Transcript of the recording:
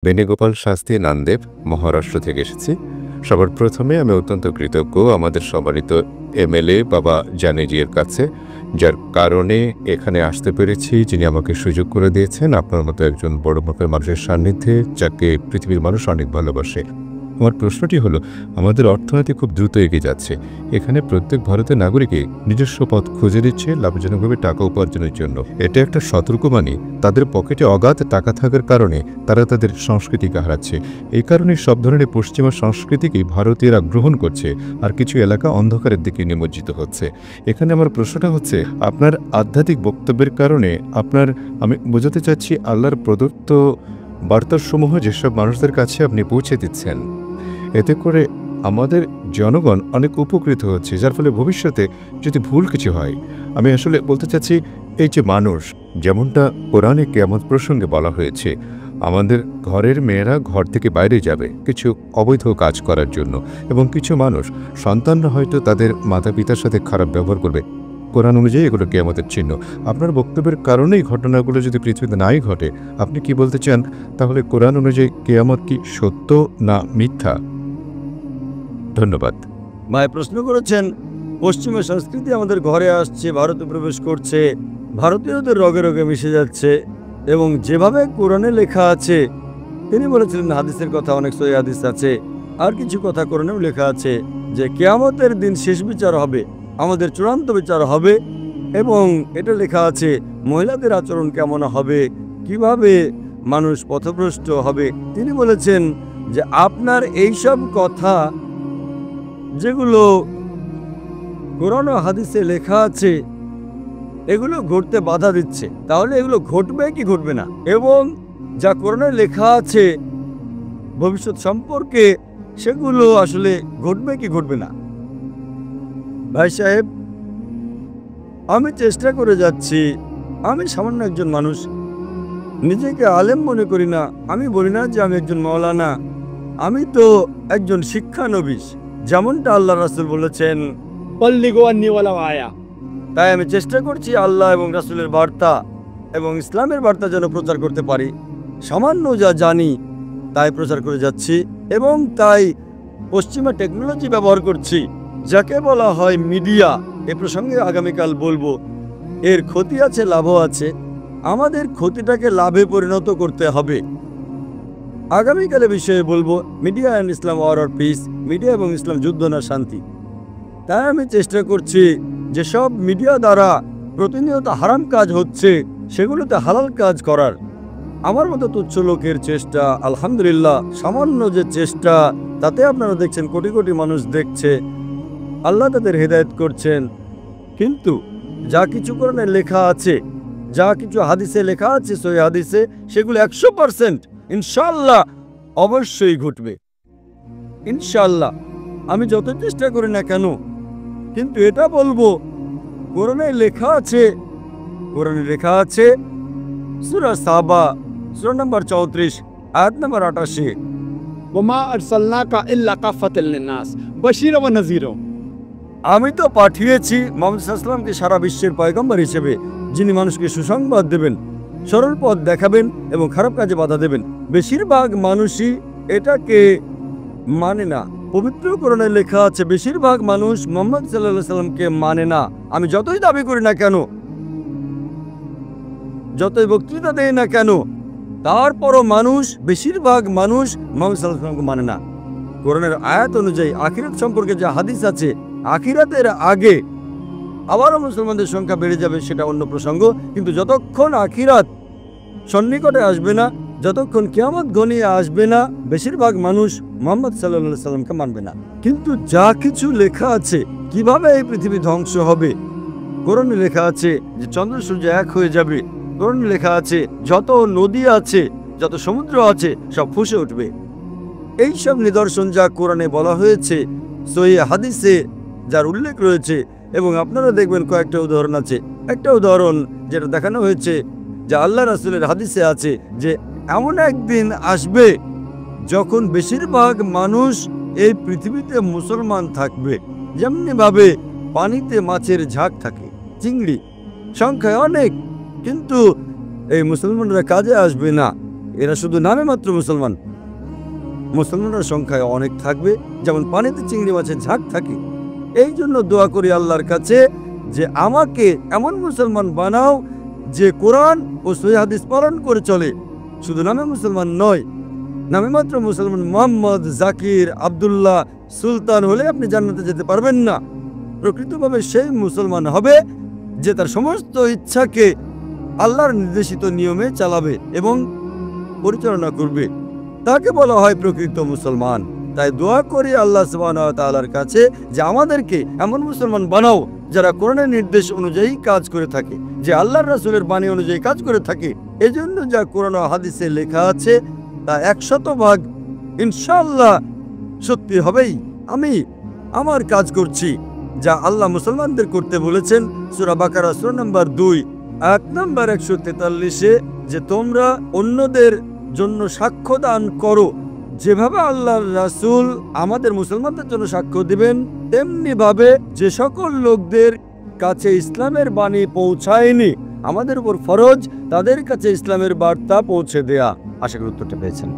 বেণুগোপাল শাস্ত্রী নান্দেব, মহারাষ্ট্র থেকে এসেছি। সবার প্রথমে আমি অত্যন্ত কৃতজ্ঞ আমাদের সম্মানিত এমএলএ বাবা জানেজির কাছে, যার কারণে এখানে আসতে পেরেছি, যিনি আমাকে সুযোগ করে দিয়েছেন আপনার মতো একজন বড় মাপের মানুষের সান্নিধ্যে, যাকে পৃথিবীর মানুষ অনেক ভালোবাসে। আমার প্রশ্নটি হলো, আমাদের অর্থনীতি খুব দ্রুত এগিয়ে যাচ্ছে। এখানে প্রত্যেক ভারতের নাগরিকই নিজস্ব পথ খুঁজে দিচ্ছে লাভজনকভাবে টাকা উপার্জনের জন্য। এটা একটা সতর্কবাণী। তাদের পকেটে অগাধ টাকা থাকার কারণে তারা তাদের সংস্কৃতিকে হারাচ্ছে। এই কারণে সব ধরনের পশ্চিমা সংস্কৃতিকেই ভারতীয়রা গ্রহণ করছে, আর কিছু এলাকা অন্ধকারের দিকে নিমজ্জিত হচ্ছে। এখানে আমার প্রশ্নটা হচ্ছে, আপনার আধ্যাত্মিক বক্তব্যের কারণে আমি বোঝাতে চাচ্ছি আল্লাহর প্রদত্ত বার্তাসমূহ যেসব মানুষদের কাছে আপনি পৌঁছে দিচ্ছেন, এতে করে আমাদের জনগণ অনেক উপকৃত হচ্ছে, যার ফলে ভবিষ্যতে যদি ভুল কিছু হয়, আমি আসলে বলতে চাচ্ছি, এই যে মানুষ, যেমনটা কোরআনে কিয়ামত প্রসঙ্গে বলা হয়েছে, আমাদের ঘরের মেয়েরা ঘর থেকে বাইরে যাবে কিছু অবৈধ কাজ করার জন্য, এবং কিছু মানুষ সন্তানরা হয়তো তাদের মাতা পিতার সাথে খারাপ ব্যবহার করবে। কোরআন অনুযায়ী এগুলো কিয়ামতের চিহ্ন। আপনার বক্তব্যের কারণেই ঘটনাগুলো যদি পৃথিবীতে নাই ঘটে, আপনি কি বলতে চান তাহলে কোরআন অনুযায়ী কিয়ামত কি সত্য না মিথ্যা? ধন্যবাদ। ভাই প্রশ্ন করেছেন, পশ্চিমা সংস্কৃতি আমাদের ঘরে আসছে, ভারতে প্রবেশ করছে, ভারতীয়দের রগে রগে মিশে যাচ্ছে, এবং যেভাবে কোরআনে লেখা আছে, তিনি বলেছিলেন হাদিসের কথা, অনেক সহিহ হাদিস আছে, আর কিছু কথা কোরআনেও লেখা আছে যে কিয়ামতের দিন শেষ বিচার হবে, আমাদের চূড়ান্ত বিচার হবে, এবং এটা লেখা আছে মহিলাদের আচরণ কেমন হবে, কিভাবে মানুষ পথভ্রষ্ট হবে। তিনি বলেছেন যে আপনার এইসব কথা যেগুলো কোরআন ও হাদিসে লেখা আছে, এগুলো ঘটতে বাধা দিচ্ছে, তাহলে এগুলো ঘটবে কি ঘটবে না, এবং যা কোরআনে লেখা আছে ভবিষ্যৎ সম্পর্কে, সেগুলো আসলে ঘটবে কি ঘটবে না। ভাই সাহেব, আমি চেষ্টা করে যাচ্ছি, আমি সামান্য একজন মানুষ, নিজেকে আলেম মনে করি না, আমি বলি না যে আমি একজন মাওলানা, আমি তো একজন শিক্ষানবিশ, যেমনটা আল্লাহ রাসূল বলেছেন, তাই আমি চেষ্টা করছি আল্লাহ এবং রাসূলের বার্তা এবং ইসলামের বার্তা যেন প্রচার করতে পারি। সামান্য যা জানি তাই প্রচার করে যাচ্ছি, এবং তাই পশ্চিমা টেকনোলজি ব্যবহার করছি, যাকে বলা হয় মিডিয়া। এ প্রসঙ্গে আগামীকাল বলবো। এর ক্ষতি আছে, লাভও আছে, আমাদের ক্ষতিটাকে লাভে পরিণত করতে হবে। আগামীকালে বিষয়ে বলবো media and Islam, war or peace, media এবং ইসলাম যুদ্ধ না শান্তি। তাই আমি চেষ্টা করছি যেসব মিডিয়া দ্বারা প্রতিনিয়ত হারাম কাজ হচ্ছে, সেগুলোতে হালাল কাজ করার। আমার মতো তুচ্ছ লোকের চেষ্টা, আলহামদুলিল্লাহ, সামান্য যে চেষ্টা, তাতে আপনারা দেখছেন কোটি কোটি মানুষ দেখছে, আল্লাহ তাদের হেদায়েত করছেন। কিন্তু যা কিছু কোরআনে লেখা আছে, যা কিছু হাদিসে লেখা আছে, সহিহ হাদিসে, সেগুলো 100% ইনশাআল্লাহ অবশ্যই ঘটবে, ইনশাআল্লাহ। আমি যত চেষ্টা করি না কেন, কিন্তু এটা বলবো কোরআনে লেখা আছে, কোরআনে লেখা আছে সূরা সাবা, সূরা নম্বর 34, আয়াত নম্বর 88, ওমা আরসালনাকা ইল্লা কাফাতাল লিন্নাস বাশীরা ওয়া নাযীরা। আমি তো পাঠিয়েছি মুহাম্মদ সাল্লাল্লাহু আলাইহি ওয়াসাল্লামকে সারা বিশ্বের পয়গম্বর হিসেবে, যিনি মানুষকে সুসংবাদ দেবেন, সরল পথ দেখাবেন এবং খারাপ কাজে বাধা দেবেন। বেশিরভাগ মানুষই এটাকে মানে না। পবিত্র কোরআনে লেখা আছে বেশিরভাগ মানুষ মুহাম্মদ সাল্লাল্লাহু আলাইহি ওয়াসাল্লামকে মানে না। আমি যতই দাবি করি না কেন, যতই বক্তৃতা দেই না কেন, তারপরও বেশিরভাগ মানুষ মুহাম্মদ সাল্লাল্লাহু আলাইহি ওয়াসাল্লামকে মানে না। কোরআনের আয়াত অনুযায়ী আখিরাত সম্পর্কে যে হাদিস আছে, আখিরাতের আগে আবারও মুসলমানদের সংখ্যা বেড়ে যাবে, সেটা অন্য প্রসঙ্গ। কিন্তু যতক্ষণ আখিরাত সন্নিকটে আসবে না, যতক্ষণ কিয়ামত ঘনিয়ে আসবে না, বেশিরভাগ মানুষ মুহাম্মদ সাল্লাল্লাহু আলাইহি সাল্লামকে মানবে না। কিন্তু যা কিছু লেখা আছে কিভাবে এই পৃথিবী ধ্বংস হবে, কোরআনে লেখা আছে যে চন্দ্র সূর্য এক হয়ে যাবে, কোরআনে লেখা আছে যত নদী আছে, যত সমুদ্র আছে, সব ফুঁসে উঠবে। এই সব নিদর্শন যা কোরআনে বলা হয়েছে, সহিহ হাদিসে যার উল্লেখ রয়েছে, এবং আপনারা দেখবেন কয়েকটা উদাহরণ আছে। একটা উদাহরণ যেটা দেখানো হয়েছে, যে আল্লাহ রাসূলের হাদিসে আছে যে এমন একদিন আসবে যখন বেশিরভাগ মানুষ এই পৃথিবীতে মুসলমান থাকবে, যেমনিভাবে পানিতে মাছের ঝাঁক থাকে, চিংড়ি সংখ্যায় অনেক, কিন্তু এই মুসলমানরা কাজে আসবে না। এরা শুধু নামে মাত্র মুসলমান। মুসলমানের সংখ্যায় অনেক থাকবে, যেমন পানিতে চিংড়ি মাছের ঝাঁক থাকে। এই জন্য দোয়া করি আল্লাহর কাছে যে আমাকে এমন মুসলমান বানাও যে কোরআন ও সহিহ হাদিস পালন করে চলে। শুধু নামে মুসলমান নয়, নামে মাত্র মুসলমান মোহাম্মদ, জাকির, আব্দুল্লাহ, সুলতান হলে আপনি জান্নাতে যেতে পারবেন না। প্রকৃতভাবে সেই মুসলমান হবে যে তার সমস্ত ইচ্ছাকে আল্লাহর নির্দেশিত নিয়মে চালাবে এবং পরিচালনা করবে, তাকে বলা হয় প্রকৃত মুসলমান। তাই দোয়া করি আল্লাহ সুবহানাহু ওয়া তাআলার কাছে যে আমাদেরকে এমন মুসলমান বানাও যারা কোরআনের নির্দেশ অনুযায়ী কাজ করে থাকে, যে আল্লাহর রাসূলের বাণী অনুযায়ী কাজ করে থাকে। এজন্য যা কোরআন ও হাদিসে লেখা আছে তা 100% ইনশাআল্লাহ সত্যি হবেই। আমি আমার কাজ করছি যা আল্লাহ মুসলমানদের করতে বলেছেন সূরা বাকারা সূরা নম্বর 2 আয়াত নম্বর 143-এ, যে তোমরা অন্যদের জন্য সাক্ষ্য দান করো। যেভাবে আল্লাহর রাসূল আমাদের মুসলমানদের জন্য সাক্ষ্য দিবেন, তেমনি ভাবে যে সকল লোকদের কাছে ইসলামের বাণী পৌঁছায়নি আমাদের উপর ফরজ তাদের কাছে ইসলামের বার্তা পৌঁছে দেয়া। আশা করি উত্তরটা পেয়েছেন।